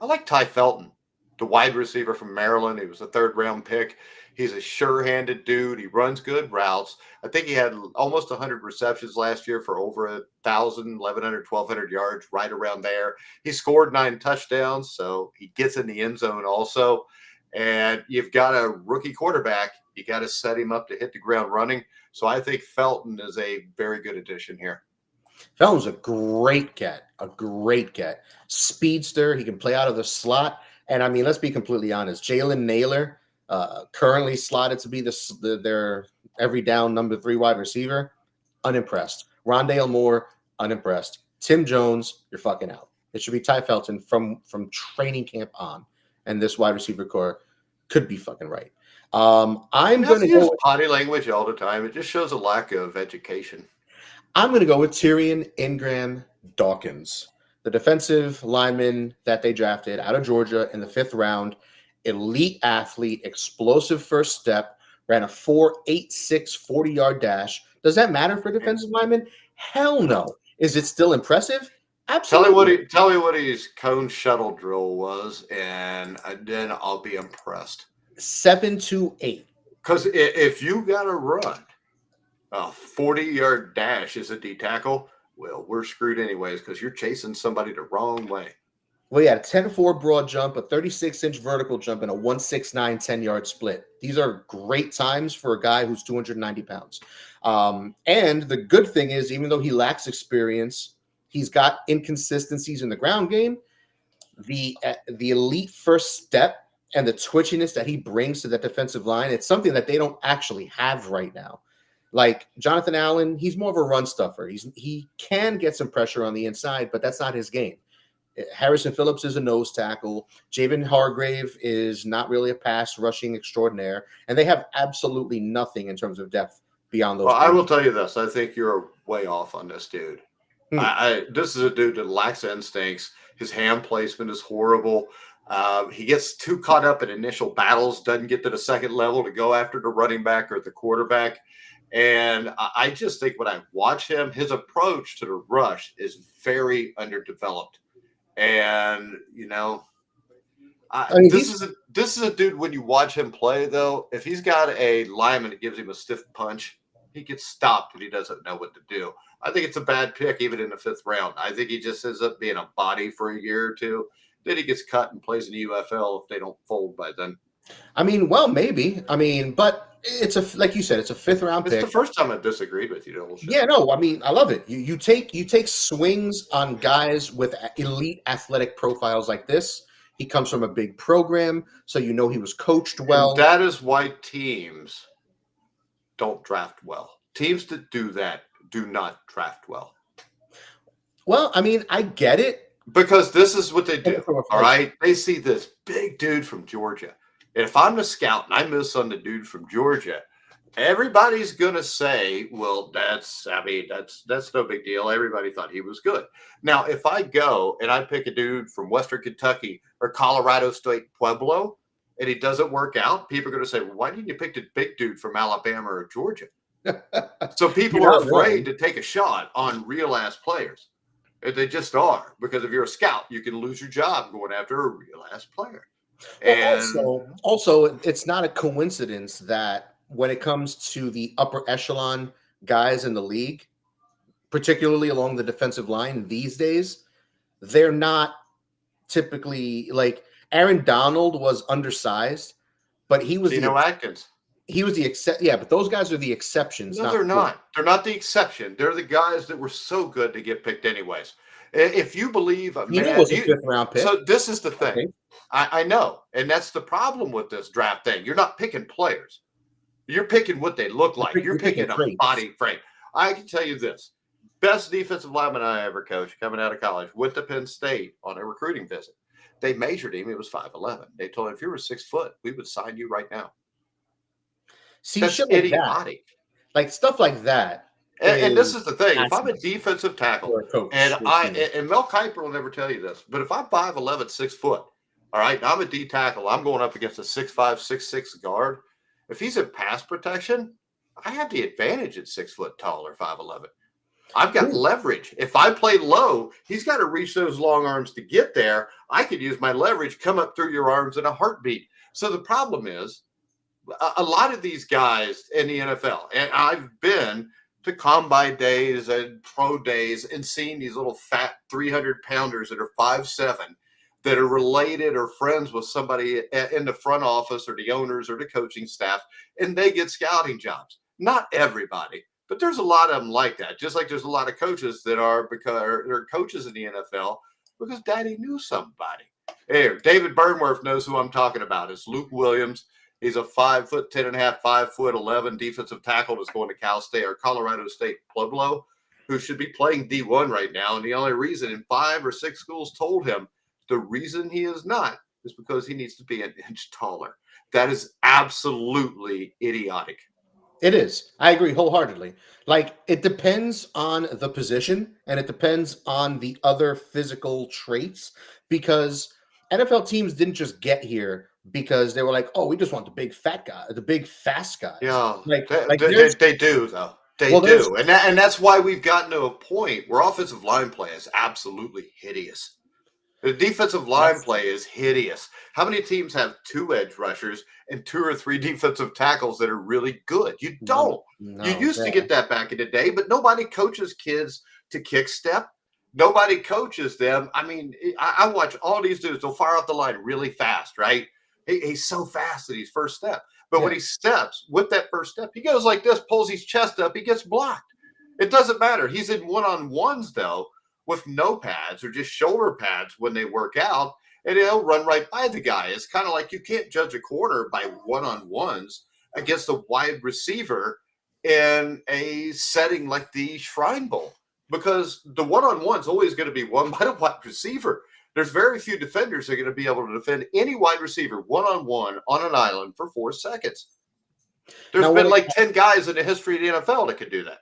like Ty Felton, the wide receiver from Maryland. He was a 3rd-round pick. He's a sure-handed dude. He runs good routes. I think he had almost 100 receptions last year for over 1,000, 1,100, 1,200 yards, right around there. He scored 9 touchdowns, so he gets in the end zone also. And you've got a rookie quarterback. You got to set him up to hit the ground running. So I think Felton is a very good addition here.
Felton's a great get. Speedster. He can play out of the slot. And I mean, let's be completely honest. Jalen Naylor, currently slotted to be their every down number 3 wide receiver. Unimpressed. Rondale Moore, unimpressed. Tim Jones, you're fucking out. It should be Ty Felton from training camp on. And this wide receiver core could be fucking right. I'm going to
use potty language all the time. It just shows a lack of education.
I'm going to go with Tyrion Ingram Dawkins, the defensive lineman that they drafted out of Georgia in the 5th round. Elite athlete, explosive first step, ran a 4.86 40-yard dash. Does that matter for defensive linemen? Hell no. Is it still impressive? Absolutely.
Tell me what his cone shuttle drill was, and then I'll be impressed.
7.28.
Because if you got to run a 40-yard dash as a D tackle, well, we're screwed anyways because you're chasing somebody the wrong way.
Well, yeah, a 10.4 broad jump, a 36-inch vertical jump, and a 1.69 10-yard split. These are great times for a guy who's 290 pounds. And the good thing is, even though he lacks experience, he's got inconsistencies in the ground game. The elite first step and the twitchiness that he brings to that defensive line, it's something that they don't actually have right now. Like Jonathan Allen, he's more of a run stuffer. He can get some pressure on the inside, but that's not his game. Harrison Phillips is a nose tackle. Javon Hargrave is not really a pass rushing extraordinaire. And they have absolutely nothing in terms of depth beyond those.
Well, I will tell you this. I think you're way off on this dude. This is a dude that lacks instincts. His hand placement is horrible. He gets too caught up in initial battles, doesn't get to the second level to go after the running back or the quarterback. And I just think when I watch him, his approach to the rush is very underdeveloped. And, this is a dude, when you watch him play, though, if he's got a lineman that gives him a stiff punch, he gets stopped and he doesn't know what to do. I think it's a bad pick even in the 5th round. I think he just ends up being a body for a year or two. Then he gets cut and plays in the UFL if they don't fold by then.
I mean, well, maybe. I mean, but it's like you said, it's a 5th round pick.
It's the first time I disagreed with you.
Yeah, no, I mean, I love it. You take swings on guys with elite athletic profiles like this. He comes from a big program, so he was coached well.
And that is why teams don't draft well. Teams that do that do not draft well.
Well, I mean, I get it.
Because this is what they do, all right? They see this big dude from Georgia. And if I'm a scout and I miss on the dude from Georgia, Everybody's gonna say, "Well, that's no big deal." Everybody thought he was good. Now, if I go and I pick a dude from Western Kentucky or Colorado State Pueblo, and he doesn't work out, people are gonna say, well, "Why didn't you pick the big dude from Alabama or Georgia?" So people
You're
are
not
afraid
wrong.
to take a shot on real ass players. They just are, because if you're a scout, you can lose your job going after a real ass player.
Well,
And
also, it's not a coincidence that when it comes to the upper echelon guys in the league, particularly along the defensive line these days, they're not typically like Aaron Donald was undersized, but
Geno Atkins.
he was the except. Yeah, but those guys are the exceptions,
No,
not
they're
the rule.
not. They're not the exception. They're the guys that were so good to get picked anyways. If you believe a
Geno
man,
was a fifth round pick.
so this is the
I
thing.
think.
I know, and that's the problem with this draft thing. You're not picking players. You're picking what they look like. You're
You're picking
picking a
traits.
body frame. I can tell you this: best defensive lineman I ever coached coming out of college went to Penn State on a recruiting visit. They measured him. He was 5'11". They told him, if you were 6 foot, we would sign you right now.
See,
That's
shit like that,
idiotic.
like stuff like that,
And this
is
is the thing: if I'm a
asinine
defensive tackle,
for a coach.
and Mel Kiper will never tell you this, but if I'm 5'11", 6 foot, all right, I'm a D tackle. I'm going up against a 6'5", 6'6" guard. If he's in pass protection, I have the advantage at 6 foot tall or 5'11". I've got
True.
leverage. If I play low, he's got to reach those long arms to get there. I could use my leverage, come up through your arms in a heartbeat. So the problem is, a lot of these guys in the NFL, and I've been to combine days and pro days and seen these little fat 300 pounders that are 5'7", that are related or friends with somebody in the front office or the owners or the coaching staff, and they get scouting jobs. Not everybody, but there's a lot of them like that. Just like there's a lot of coaches that are because they're coaches in the NFL because daddy knew somebody. Here, David Burnworth knows who I'm talking about. It's Luke Williams. He's a 5'10.5", 5'11" defensive tackle that's going to Cal State or Colorado State Pueblo, who should be playing D1 right now. And the only reason, and 5 or 6 schools told him the reason he is not is because he needs to be an inch taller. That is absolutely idiotic.
It is. I agree wholeheartedly. Like, it depends on the position and it depends on the other physical traits because NFL teams didn't just get here because they were like, oh, we just want the big fat guy, the big fast guys.
Yeah,
Like there's
they do though. They
well, there's
do, and that's why we've gotten to a point where offensive line play is absolutely hideous. The defensive line
that's
play is hideous. How many teams have 2 edge rushers and 2 or 3 defensive tackles that are really good? You
no,
don't. You
no,
used to get that back in the day, but nobody coaches kids to kick step. Nobody coaches them. I mean, I watch all these dudes. They'll fire off the line really fast, right? He's so fast at his first step. But when
yeah.
he steps with that first step, he goes like this, pulls his chest up, he gets blocked. It doesn't matter. He's in one-on-ones, though, with no pads or just shoulder pads when they work out, and he'll run right by the guy. It's kind of like you can't judge a corner by one-on-ones against a wide receiver in a setting like the Shrine Bowl, because the one-on-one's always going to be won by the wide receiver. There's very few defenders that are going to be able to defend any wide receiver one-on-one on an island for 4 seconds. There's
Now,
been like 10 guys in the history of the NFL that could do that.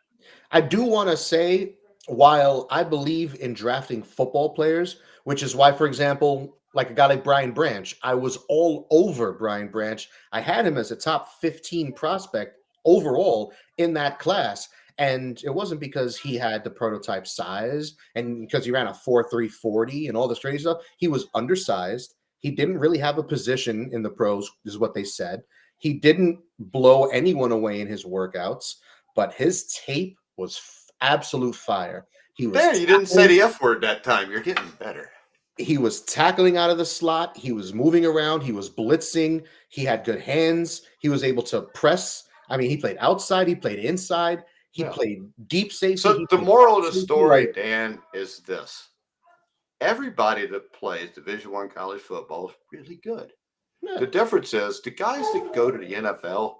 I do want to say, while I believe in drafting football players, which is why, for example, like a guy like Brian Branch, I was all over Brian Branch. I had him as a top 15 prospect overall in that class. And it wasn't because he had the prototype size and because he ran a 4.3 40 and all this crazy stuff. He was undersized. He didn't really have a position in the pros, is what they said. He didn't blow anyone away in his workouts, but his tape was absolute fire. He was
There, you didn't say
tackling,
the F word that time. You're getting better.
he was tackling out of the slot. He was moving around. He was blitzing. He had good hands. He was able to press. I mean, he played outside. He played inside. He
Yeah.
played deep safety.
So
He
the
played
moral of the
safety,
story, Dan, is this: everybody that plays Division I college football is really good.
yeah,
The difference is the guys that go to the NFL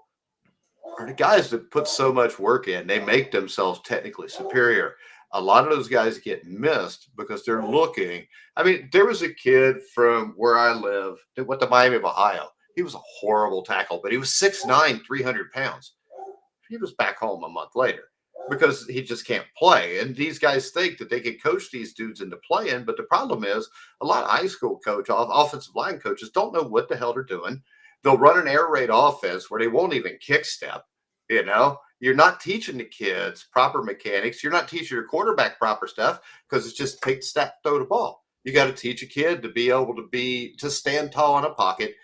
are the guys that put so much work in. They make themselves technically superior. A lot of those guys get missed because they're looking. I mean, there was a kid from where I live that went to Miami of Ohio. He was a horrible tackle, but he was 6'9", 300 pounds. he was back home a month later because he just can't play. And these guys think that they can coach these dudes into playing, but the problem is a lot of high school offensive line coaches don't know what the hell they're doing. They'll run an air raid offense where they won't even kick step. You know, you're not teaching the kids proper mechanics. You're not teaching your quarterback proper stuff because it's just take the step, throw the ball. You got to teach a kid to be able to stand tall in a pocket,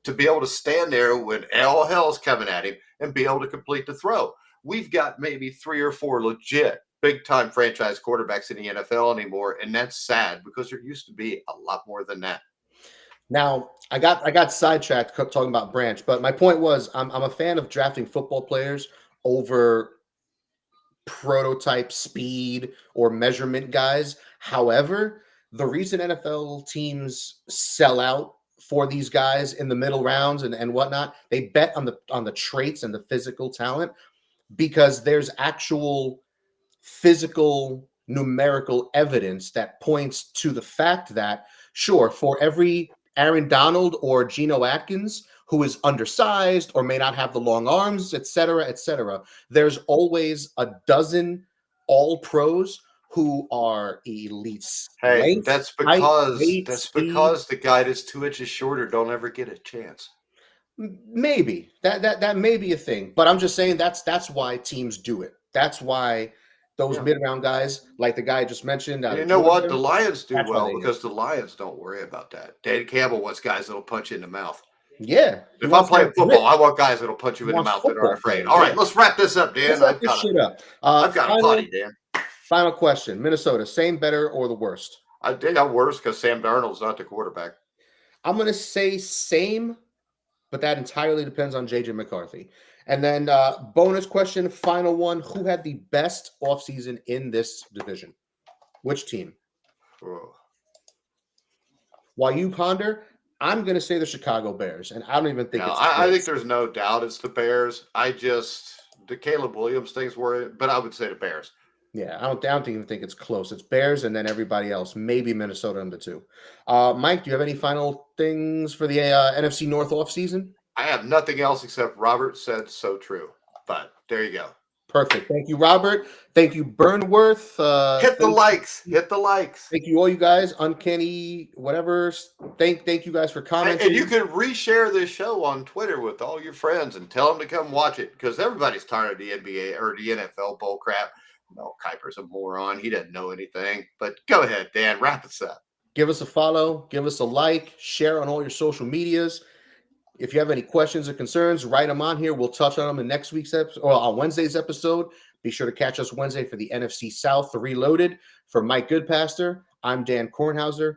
to be able to stand there when all hell's coming at him and be able to complete the throw. We've got maybe 3 or 4 legit big-time franchise quarterbacks in the NFL anymore, and that's sad because there used to be a lot more than that.
Now, I got sidetracked talking about Branch, but my point was I'm a fan of drafting football players over prototype speed or measurement guys. However, the reason NFL teams sell out for these guys in the middle rounds and whatnot, they bet on the traits and the physical talent because there's actual physical numerical evidence that points to the fact that, sure, for every Aaron Donald or Geno Atkins who is undersized or may not have the long arms, et cetera, there's always a dozen all pros who are elites.
Hey,
Length,
that's
height,
because
weight,
because the guy that's 2 inches shorter don't ever get a chance.
Maybe that may be a thing, but I'm just saying that's why teams do it. That's why those mid-round guys, like the guy I just mentioned,
You know
Georgia,
what? The Lions do well
do.
because the Lions don't worry about that. Dan Campbell wants guys that'll punch you in the mouth.
Yeah.
If I'm playing football, I want guys that'll punch you in the mouth that aren't afraid. All right, let's wrap this up, Dan.
I've got
a potty, Dan.
Final question. Minnesota, same, better, or the worst?
I think I'm worse because Sam Darnold's not the quarterback.
I'm going to say same, but that entirely depends on J.J. McCarthy. And then bonus question, final one. Who had the best offseason in this division? Which team?
Oh.
While you ponder, I'm going to say the Chicago Bears, and I don't even think
I think there's no doubt it's the Bears. The Caleb Williams things were, but I would say the Bears.
Yeah, I don't even think it's close. It's Bears and then everybody else, maybe Minnesota in the 2. Mike, do you have any final things for the NFC North offseason?
I have nothing else except Robert said so true. But there you go.
Perfect. Thank you, Robert. Thank you, Burnworth.
Hit the likes. Hit the likes.
Thank you, all you guys. Uncanny, whatever. Thank you guys for commenting.
And you can reshare this show on Twitter with all your friends and tell them to come watch it because everybody's tired of the NBA or the NFL bull crap. No, Kuiper's a moron. He doesn't know anything. But go ahead, Dan. Wrap us up.
Give us a follow. Give us a like. Share on all your social medias. If you have any questions or concerns, write them on here. We'll touch on them in next week's episode or on Wednesday's episode. Be sure to catch us Wednesday for the NFC South Reloaded. For Mike Goodpaster, I'm Dan Kornhauser.